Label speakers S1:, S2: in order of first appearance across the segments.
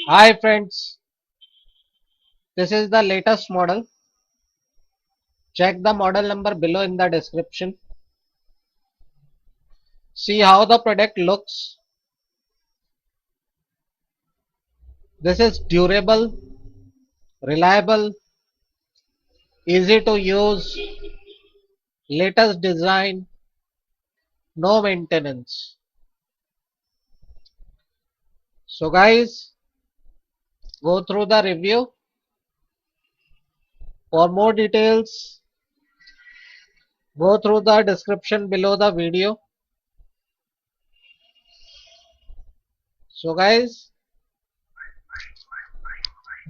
S1: Hi friends, this is the latest model. Check the model number below in the description. See how the product looks. This is durable, reliable, easy to use, latest design, no maintenance. So guys, go through the review. For more details, go through the description below the video. So guys,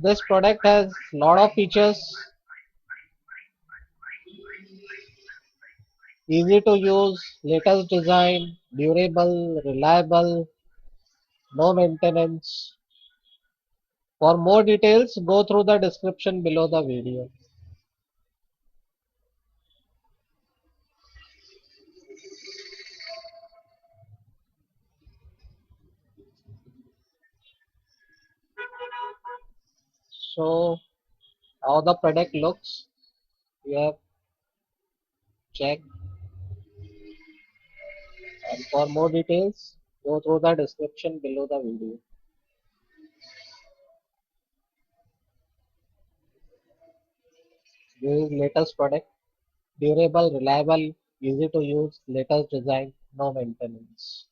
S1: this product has lot of features, easy to use, latest design, durable, reliable, no maintenance. For more details, go through the description below the video. So, how the product looks, you have check. And for more details, go through the description below the video. This is latest product, durable, reliable, easy to use, latest design, no maintenance.